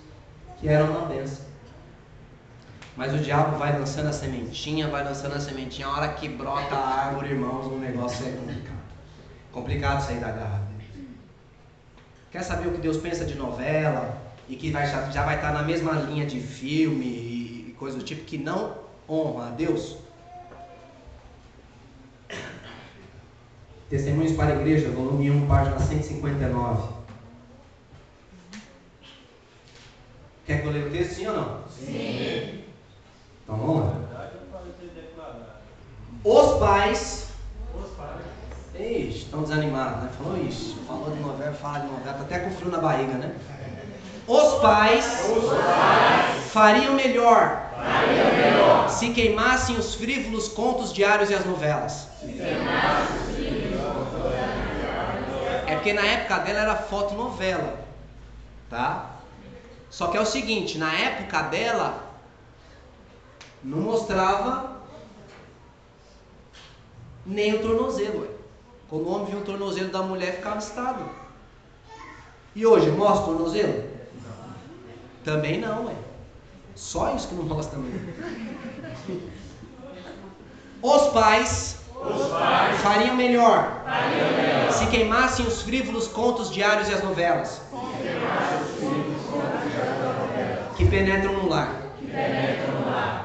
A: que eram uma bênção. Mas o diabo vai lançando a sementinha, a hora que brota a árvore, irmãos, o negócio é complicado. Complicado sair da garra. Quer saber o que Deus pensa de novela? E que já vai estar na mesma linha de filme e coisa do tipo, que não honra a Deus? Testemunhos para a Igreja, volume 1, página 159. Quer que eu leia o texto, sim ou não? Sim. Então vamos lá. Os pais. Ixi, estão desanimados, né? Falou de novela, fala de novela, tá até com frio na barriga, né? Os pais fariam melhor se queimassem os frívolos contos diários e as novelas. É porque na época dela era fotonovela, tá? Só que é o seguinte, na época dela não mostrava nem o tornozelo, ué. Quando o homem via o tornozelo da mulher, ficava assustado. E hoje, mostra o tornozelo? Também não, ué. Só isso que não mostra também. Os pais fariam melhor se queimassem os frívolos contos diários e as novelas que penetram no lar.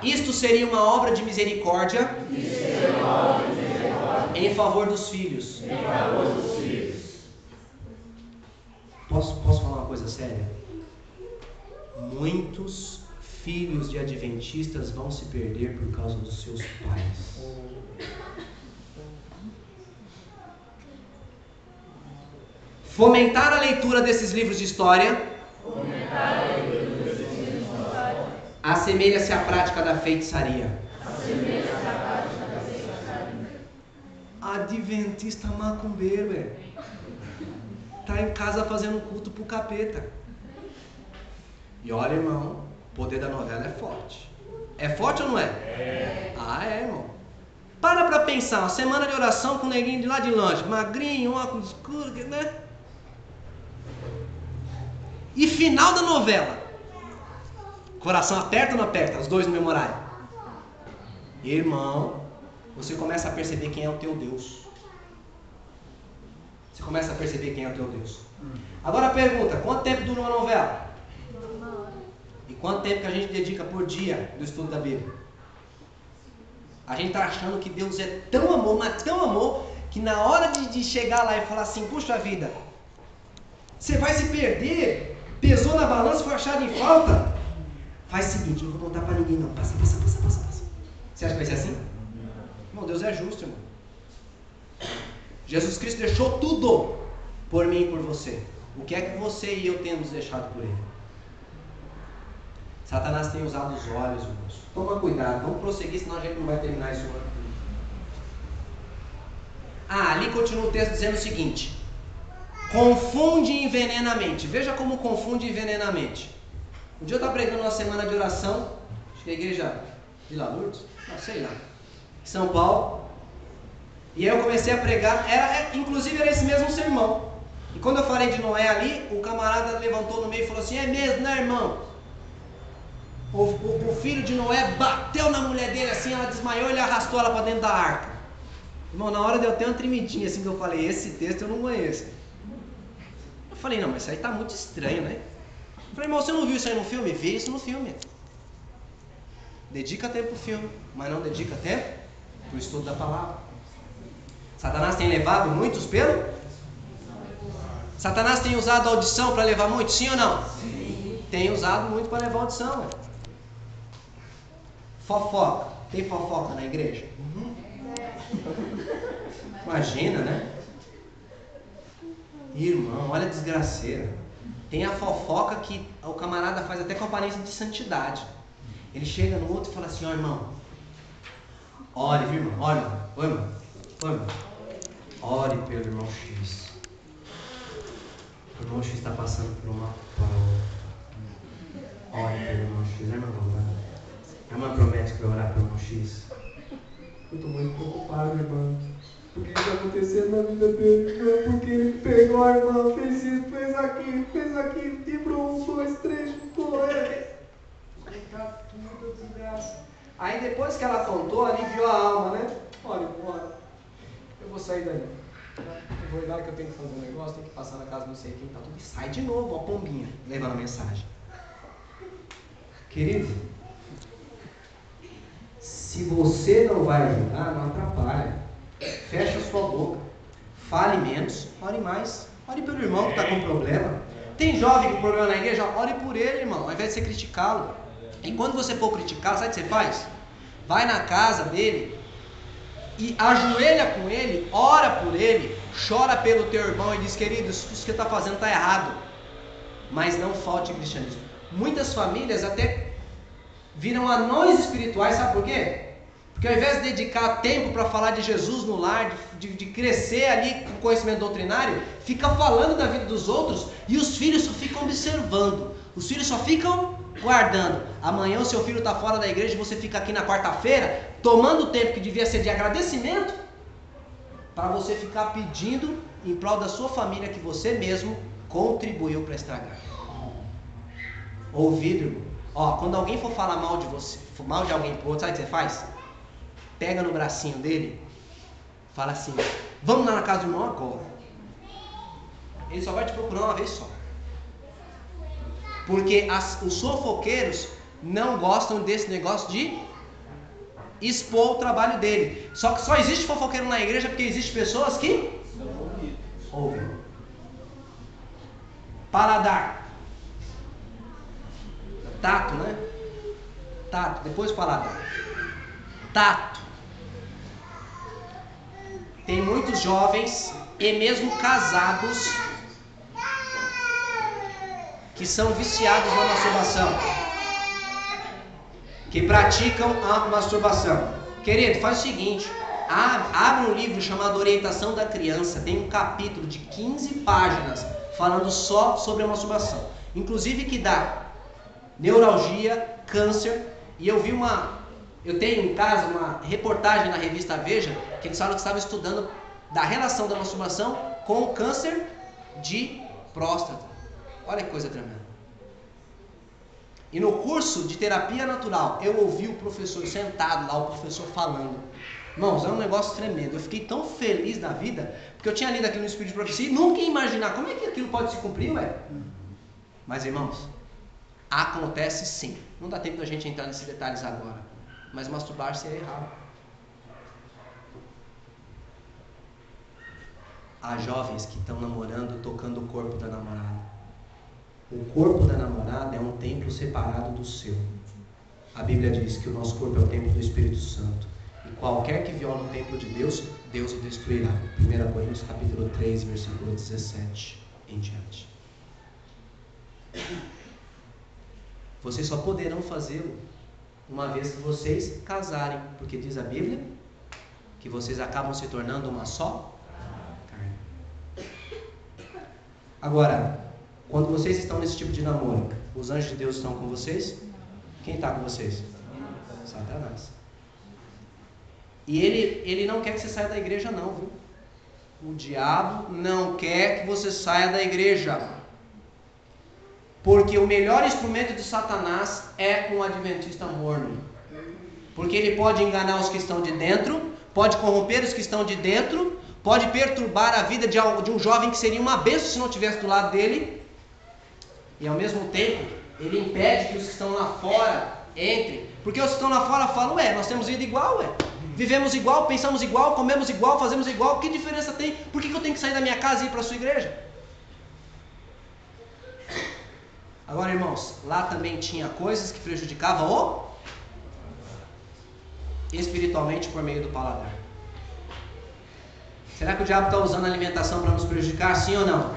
A: Isto seria uma obra de misericórdia em favor dos filhos. Posso falar uma coisa séria? Muitos filhos de adventistas vão se perder por causa dos seus pais. Fomentar a leitura desses livros de história assemelha-se à prática da feitiçaria. Adventista macumbeiro, tá em casa fazendo culto pro capeta. E olha, irmão, o poder da novela é forte. É forte ou não é? É, irmão. Para pensar, uma semana de oração com o neguinho de lá de longe, magrinho, óculos escuros, né? E final da novela, coração aperta ou não aperta? Os dois no mesmo horário. Irmão, você começa a perceber quem é o teu Deus. Você começa a perceber quem é o teu Deus. Agora a pergunta, quanto tempo dura uma novela? E quanto tempo que a gente dedica por dia no estudo da Bíblia? A gente está achando que Deus é tão amor, mas tão amor, que na hora de chegar lá e falar assim, puxa vida, você vai se perder, pesou na balança, foi achado em falta, faz o seguinte, não vou contar para ninguém não, passa. Você acha que vai ser assim? Irmão, Deus é justo, irmão. Jesus Cristo deixou tudo por mim e por você. O que é que você e eu temos deixado por Ele? Satanás tem usado os olhos, irmãos. Toma cuidado, vamos prosseguir, senão a gente não vai terminar isso hoje. Ali continua o texto dizendo o seguinte: confunde e envenena a mente. Veja como confunde e envenena a mente. Um dia eu estava pregando uma semana de oração, acho que a igreja de Lourdes, não sei lá, São Paulo, e aí eu comecei a pregar, inclusive era esse mesmo sermão. E quando eu falei de Noé ali, o camarada levantou no meio e falou assim: é mesmo, né, irmão? O filho de Noé bateu na mulher dele assim, ela desmaiou, ele arrastou ela para dentro da arca. Irmão, na hora de eu ter uma tremidinha assim que eu falei, esse texto eu não conheço. Eu falei, não, mas isso aí tá muito estranho, né? Eu falei, irmão, você não viu isso aí no filme? Vê isso no filme. Dedica tempo pro filme, mas não dedica tempo pro estudo da palavra. Satanás tem levado muitos pelo? Satanás tem usado a audição para levar muitos, sim ou não? Sim. Tem usado muito para levar a audição, né? Fofoca. Tem fofoca na igreja? Uhum. Imagina, né? Irmão, olha a desgraceira. Tem a fofoca que o camarada faz até com aparência de santidade. Ele chega no outro e fala assim, ó irmão, ore, viu irmão? Ore, irmão. Oi, irmão. Oi, irmão. Ore pelo irmão X. O irmão X está passando por uma prova. Ore pelo irmão X. A irmã vai orar. A irmã promete que vai orar pelo irmão X. Eu estou muito preocupado, irmão. O que está acontecendo na vida dele? Não, porque ele pegou a irmã, fez isso, fez aquilo, quebrou 1, 2, 3, ficou ele. Tá tudo desgraça. Aí depois que ela contou, aliviou a alma, né? Olha, eu vou sair daí. Eu vou lá que eu tenho que fazer um negócio, tenho que passar na casa não sei quem, tá tudo. E sai de novo, ó, pombinha, levando a mensagem. Querido, se você não vai ajudar, não atrapalha. Fecha a sua boca. Fale menos, ore mais. Ore pelo irmão que está com problema. Tem jovem com problema na igreja? Ore por ele, irmão, ao invés de você criticá-lo. E quando você for criticar, sabe o que você faz? Vai na casa dele e ajoelha com ele, ora por ele, chora pelo teu irmão e diz, querido, isso que você está fazendo está errado. Mas não falte cristianismo. Muitas famílias até viram anões espirituais, sabe por quê? Porque ao invés de dedicar tempo para falar de Jesus no lar, de crescer ali com conhecimento doutrinário, fica falando da vida dos outros e os filhos só ficam observando. Os filhos só ficam guardando. Amanhã o seu filho está fora da igreja e você fica aqui na quarta-feira, tomando o tempo que devia ser de agradecimento, para você ficar pedindo em prol da sua família que você mesmo contribuiu para estragar. Ouvido, irmão. Ó, quando alguém for falar mal de você, mal de alguém pro outro, sabe o que você faz? Pega no bracinho dele, fala assim, vamos lá na casa do irmão agora. Ele só vai te procurar uma vez só. Porque os fofoqueiros não gostam desse negócio de expor o trabalho dele. Só que só existe fofoqueiro na igreja porque existem pessoas que ouvem. Paladar. Tato, né? Tato, depois paladar. Tato. Tem muitos jovens e mesmo casados que são viciados na masturbação, que praticam a masturbação. Querido, faz o seguinte, abre um livro chamado Orientação da Criança, tem um capítulo de 15 páginas falando só sobre a masturbação, inclusive que dá neuralgia, câncer. E eu tenho em casa uma reportagem na revista Veja, que eles falam que estavam estudando da relação da masturbação com o câncer de próstata. Olha que coisa tremenda. E no curso de terapia natural, eu ouvi o professor sentado lá, o professor falando. Irmãos, é um negócio tremendo. Eu fiquei tão feliz na vida, porque eu tinha lido aquilo no Espírito de Profecia e nunca ia imaginar como é que aquilo pode se cumprir, ué. Mas, irmãos, acontece sim. Não dá tempo da gente entrar nesses detalhes agora. Mas masturbar-se é errado. Há jovens que estão namorando, tocando o corpo da namorada. O corpo da namorada é um templo separado do seu. A Bíblia diz que o nosso corpo é o templo do Espírito Santo. E qualquer que viola o templo de Deus, Deus o destruirá. 1 Coríntios capítulo 3, versículo 17 em diante. Vocês só poderão fazê-lo uma vez que vocês casarem. Porque diz a Bíblia que vocês acabam se tornando uma só carne. Agora, quando vocês estão nesse tipo de namoro, os anjos de Deus estão com vocês? Quem está com vocês? Satanás. E ele não quer que você saia da igreja não, viu? O diabo não quer que você saia da igreja. Porque o melhor instrumento de Satanás é um adventista morno. Porque ele pode enganar os que estão de dentro, pode corromper os que estão de dentro, pode perturbar a vida de um jovem que seria uma bênção se não estivesse do lado dele. E ao mesmo tempo, ele impede que os que estão lá fora entrem. Porque os que estão lá fora falam, nós temos vida igual, vivemos igual, pensamos igual, comemos igual, fazemos igual, que diferença tem? Por que eu tenho que sair da minha casa e ir para a sua igreja? Agora, irmãos, lá também tinha coisas que prejudicavam o espiritualmente por meio do paladar. Será que o diabo está usando a alimentação para nos prejudicar, sim ou não?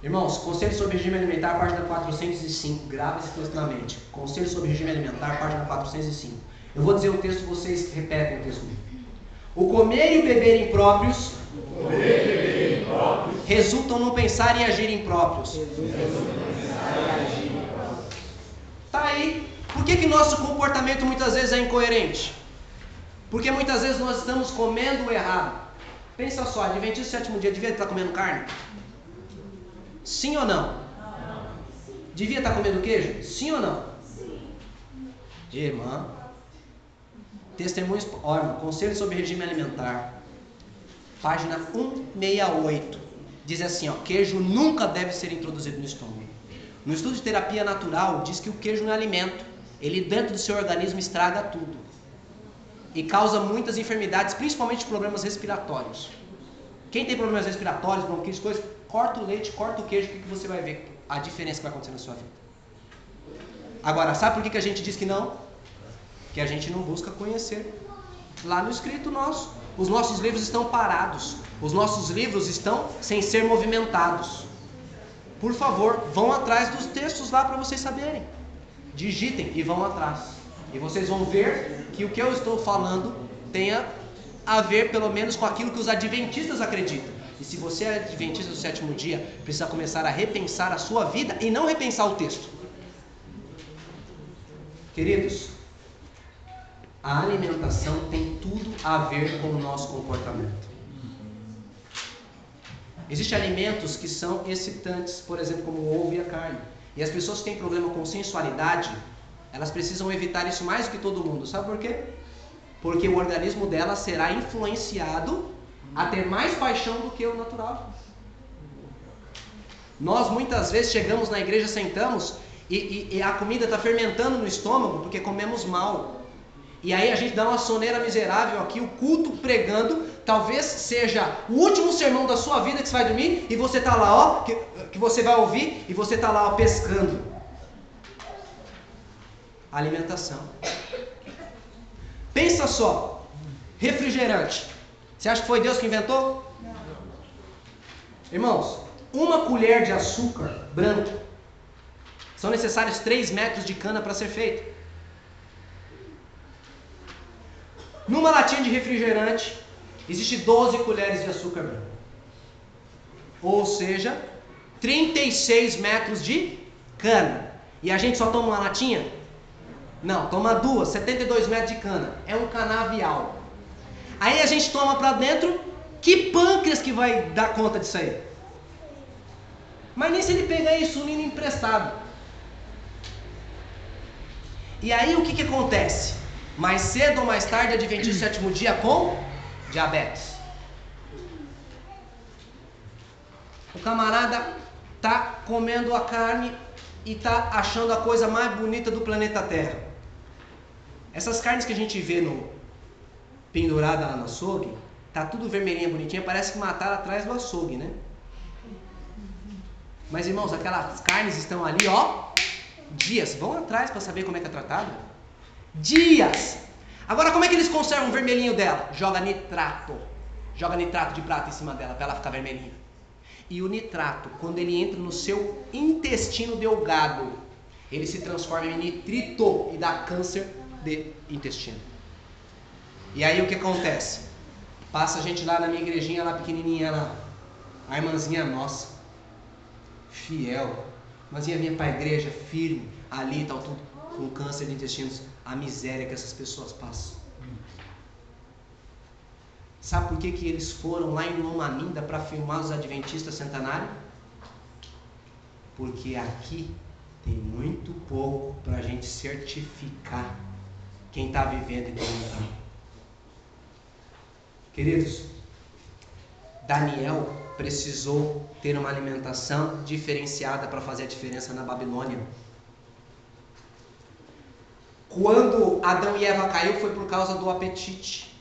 A: Irmãos, Conselho sobre Regime Alimentar, página 405, grava esse texto na mente. Conselho sobre Regime Alimentar, página 405. Eu vou dizer o texto, vocês repetem o texto. O comer e o beber impróprios resultam no pensar e agir impróprios. Tá aí. Por que nosso comportamento muitas vezes é incoerente? Porque muitas vezes nós estamos comendo errado. Pensa só, Adventista do sétimo dia devia estar comendo carne? Sim ou não? Devia estar comendo queijo? Sim ou não? Sim. Irmã, testemunhos, irmão, Conselho sobre Regime Alimentar, página 168, diz assim, queijo nunca deve ser introduzido no estômago. No estudo de terapia natural, diz que o queijo não é alimento. Ele dentro do seu organismo estraga tudo. E causa muitas enfermidades, principalmente problemas respiratórios. Quem tem problemas respiratórios, bronquites, coisas, corta o leite, corta o queijo, o que você vai ver? A diferença que vai acontecer na sua vida. Agora, sabe por que a gente diz que não? Que a gente não busca conhecer. Lá no escrito nosso, os nossos livros estão parados. Os nossos livros estão sem ser movimentados. Por favor, vão atrás dos textos lá para vocês saberem. Digitem e vão atrás. E vocês vão ver que o que eu estou falando tenha a ver pelo menos com aquilo que os adventistas acreditam. E se você é adventista do sétimo dia, precisa começar a repensar a sua vida e não repensar o texto. Queridos, a alimentação tem tudo a ver com o nosso comportamento. Existem alimentos que são excitantes, por exemplo, como o ovo e a carne. E as pessoas que têm problema com sensualidade, elas precisam evitar isso mais do que todo mundo. Sabe por quê? Porque o organismo dela será influenciado a ter mais paixão do que o natural. Nós muitas vezes chegamos na igreja, sentamos e a comida está fermentando no estômago porque comemos mal. E aí a gente dá uma soneira miserável aqui, o culto pregando, talvez seja o último sermão da sua vida que você vai dormir e você está lá, que você vai ouvir e você está lá, pescando. Alimentação. Pensa só, refrigerante. Você acha que foi Deus que inventou? Não. Irmãos, uma colher de açúcar branco, são necessários 3 metros de cana para ser feito. Numa latinha de refrigerante, existe 12 colheres de açúcar branco. Ou seja, 36 metros de cana. E a gente só toma uma latinha? Não, toma 2, 72 metros de cana. É um canavial. Aí a gente toma para dentro, que pâncreas que vai dar conta disso aí? Mas nem se ele pegar insulina emprestado. E aí o que acontece? Mais cedo ou mais tarde, adventista do sétimo dia com diabetes. O camarada está comendo a carne e está achando a coisa mais bonita do planeta Terra. Essas carnes que a gente vê pendurada lá no açougue, tá tudo vermelhinha, bonitinha, parece que mataram atrás do açougue, né? Mas irmãos, aquelas carnes estão ali, dias. Vão atrás para saber como é que é tratado. Dias! Agora, como é que eles conservam o vermelhinho dela? Joga nitrato de prata em cima dela para ela ficar vermelhinha. E o nitrato, quando ele entra no seu intestino delgado, ele se transforma em nitrito e dá câncer de intestino. E aí o que acontece? Passa a gente lá na minha igrejinha, lá pequenininha, lá, a irmãzinha nossa, fiel, irmãzinha vinha para a igreja, firme, ali tal, tudo, com câncer de intestinos. A miséria que essas pessoas passam. Sabe por que eles foram lá em Loma Linda para filmar os adventistas centenários? Porque aqui tem muito pouco para a gente certificar quem está vivendo e quem não está. Queridos, Daniel precisou ter uma alimentação diferenciada para fazer a diferença na Babilônia. Quando Adão e Eva caiu foi por causa do apetite.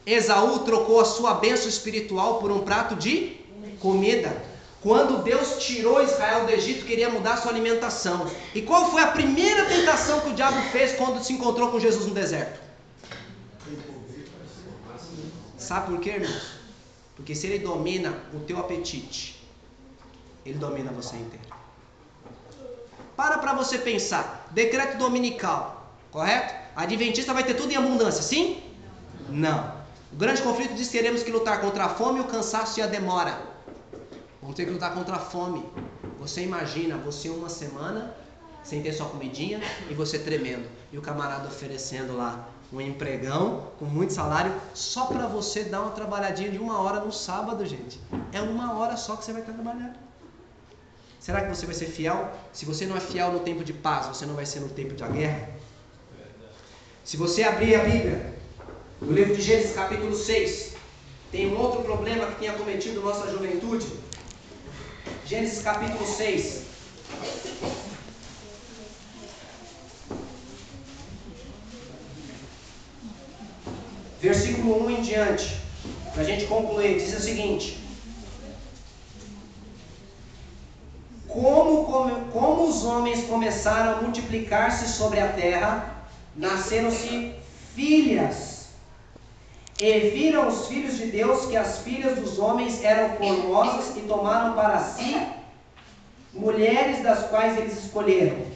A: Esaú trocou a sua bênção espiritual por um prato de comida. Quando Deus tirou Israel do Egito, queria mudar sua alimentação. E qual foi a primeira tentação que o diabo fez quando se encontrou com Jesus no deserto? Sabe por quê, irmãos? Porque se ele domina o teu apetite, ele domina você inteiro. Para você pensar. Decreto dominical, correto? A adventista vai ter tudo em abundância, sim? Não. O grande conflito diz que teremos que lutar contra a fome, o cansaço e a demora. Vamos ter que lutar contra a fome. Você imagina, você uma semana sem ter sua comidinha e você tremendo. E o camarada oferecendo lá um empregão com muito salário só para você dar uma trabalhadinha de 1 hora no sábado, gente. É 1 hora só que você vai estar trabalhando. Será que você vai ser fiel? Se você não é fiel no tempo de paz, você não vai ser no tempo da guerra? Se você abrir a Bíblia, no livro de Gênesis capítulo 6, tem um outro problema que tem acometido nossa juventude. Gênesis capítulo 6. Versículo 1 em diante, para a gente concluir, diz o seguinte: Como os homens começaram a multiplicar-se sobre a terra, nasceram-se filhas, e viram os filhos de Deus que as filhas dos homens eram formosas e tomaram para si mulheres das quais eles escolheram.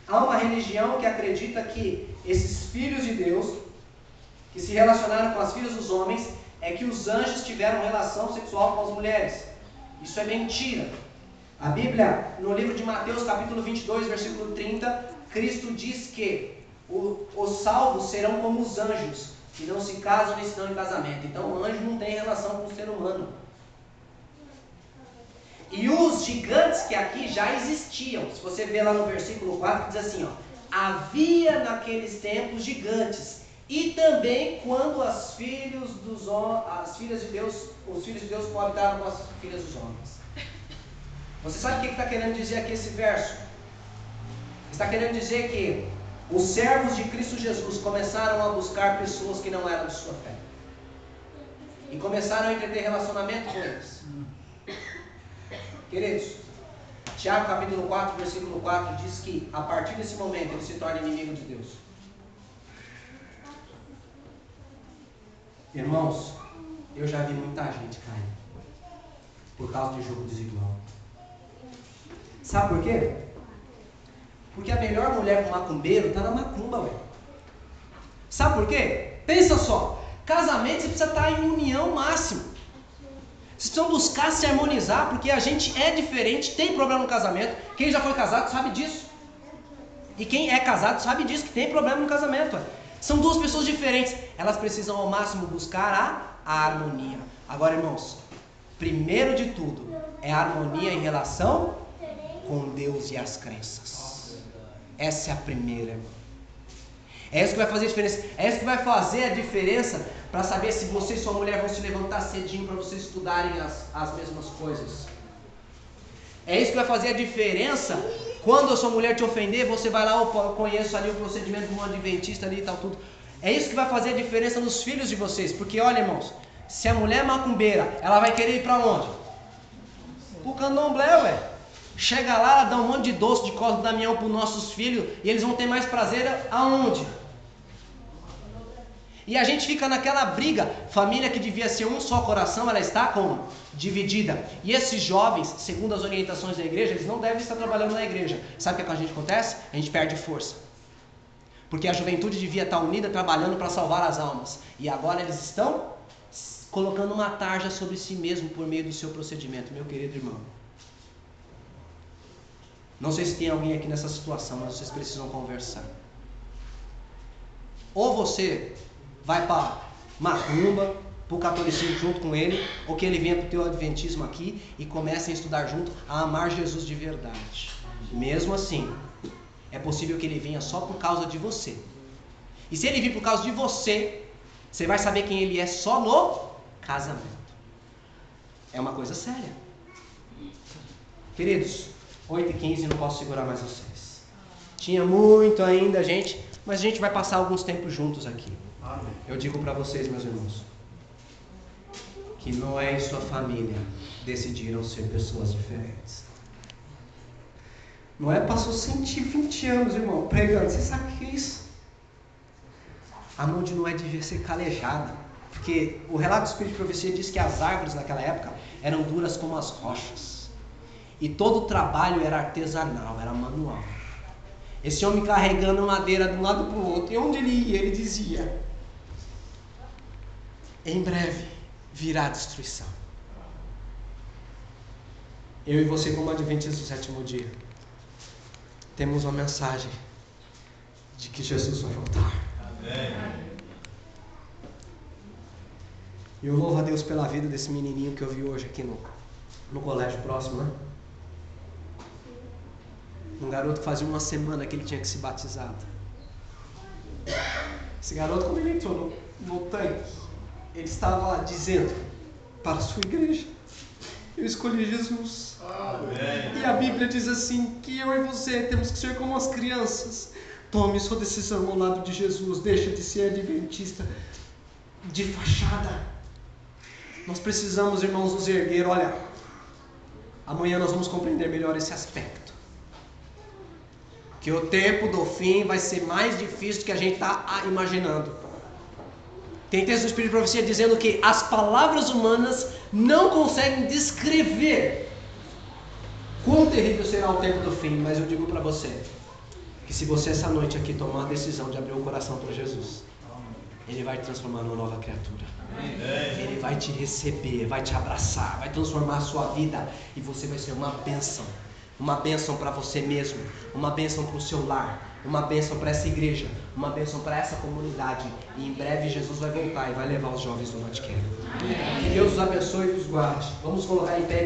A: Há uma religião que acredita que esses filhos de Deus, que se relacionaram com as filhas dos homens, é que os anjos tiveram relação sexual com as mulheres. Isso é mentira. A Bíblia, no livro de Mateus, capítulo 22, versículo 30, Cristo diz que os salvos serão como os anjos, que não se casam nem se dão em casamento. Então o anjo não tem relação com o ser humano. E os gigantes que aqui já existiam, se você ver lá no versículo 4, diz assim, havia naqueles tempos gigantes, e também quando as filhas de Deus coabitaram com as filhas dos homens. Você sabe o que está querendo dizer aqui esse verso? Está querendo dizer que os servos de Cristo Jesus começaram a buscar pessoas que não eram de sua fé. E começaram a entreter relacionamento com eles. Queridos, Tiago capítulo 4, versículo 4 diz que a partir desse momento ele se torna inimigo de Deus. Irmãos, eu já vi muita gente cair por causa de jogo desigual. Sabe por quê? Porque a melhor mulher com macumbeiro está na macumba, velho. Sabe por quê? Pensa só, casamento você precisa estar em união máxima. Vocês precisam buscar se harmonizar, porque a gente é diferente, tem problema no casamento. Quem já foi casado sabe disso. E quem é casado sabe disso, que tem problema no casamento. Véio. São duas pessoas diferentes. Elas precisam ao máximo buscar a harmonia. Agora, irmãos, primeiro de tudo é a harmonia em relação com Deus e as crenças. Essa é a primeira, irmão. É isso que vai fazer a diferença. É isso que vai fazer a diferença para saber se você e sua mulher vão se levantar cedinho para vocês estudarem as mesmas coisas. É isso que vai fazer a diferença. Quando a sua mulher te ofender, você vai lá, eu conheço ali o procedimento de um adventista ali e tal, tudo. É isso que vai fazer a diferença nos filhos de vocês. Porque olha, irmãos, se a mulher é macumbeira, ela vai querer ir para onde? Pro candomblé, velho. Chega lá, ela dá um monte de doce de Cosme Damião para os nossos filhos e eles vão ter mais prazer aonde? E a gente fica naquela briga. Família que devia ser um só coração, ela está como? Dividida. E esses jovens, segundo as orientações da igreja, eles não devem estar trabalhando na igreja. Sabe o que com a gente acontece? A gente perde força. Porque a juventude devia estar unida, trabalhando para salvar as almas. E agora eles estão colocando uma tarja sobre si mesmo por meio do seu procedimento, meu querido irmão. Não sei se tem alguém aqui nessa situação, mas vocês precisam conversar. Ou você vai para macumba, para o catolicismo junto com ele, ou que ele venha para o teu adventismo aqui e comecem a estudar junto, a amar Jesus de verdade. Mesmo assim, é possível que ele venha só por causa de você. E se ele vir por causa de você, você vai saber quem ele é só no casamento. É uma coisa séria. Queridos, 8h15, não posso segurar mais vocês. Tinha muito ainda, gente, mas a gente vai passar alguns tempos juntos aqui. Eu digo para vocês, meus irmãos, que Noé e sua família decidiram ser pessoas diferentes. Noé passou 120 anos, irmão, pregando. Você sabe o que é isso? A mão de Noé devia ser calejada, porque o relato do Espírito de Profecia diz que as árvores naquela época eram duras como as rochas, e todo o trabalho era artesanal, era manual. Esse homem carregando madeira de um lado para o outro, e onde ele ia, ele dizia: em breve virá a destruição. Eu e você, como adventistas do sétimo dia, temos uma mensagem de que Jesus vai voltar. E eu louvo a Deus pela vida desse menininho que eu vi hoje aqui no colégio próximo, né? Um garoto que fazia uma semana que ele tinha que se batizar. Esse garoto, quando ele entrou no tanque, ele estava dizendo para a sua igreja: eu escolhi Jesus. E a Bíblia diz assim, que eu e você temos que ser como as crianças. Tome sua decisão ao lado de Jesus. Deixa de ser adventista de fachada. Nós precisamos, irmãos, nos erguer. Olha, amanhã nós vamos compreender melhor esse aspecto. Que o tempo do fim vai ser mais difícil do que a gente está imaginando. Tem texto do Espírito de Profecia dizendo que as palavras humanas não conseguem descrever quão terrível será o tempo do fim. Mas eu digo para você, que se você essa noite aqui tomar a decisão de abrir o coração para Jesus, Ele vai te transformar numa nova criatura. Ele vai te receber, vai te abraçar, vai transformar a sua vida, e você vai ser uma bênção. Uma bênção para você mesmo, uma bênção para o seu lar, uma bênção para essa igreja, uma bênção para essa comunidade. E em breve Jesus vai voltar e vai levar os jovens do Vaticano. Que Deus os abençoe e os guarde. Vamos colocar em pé.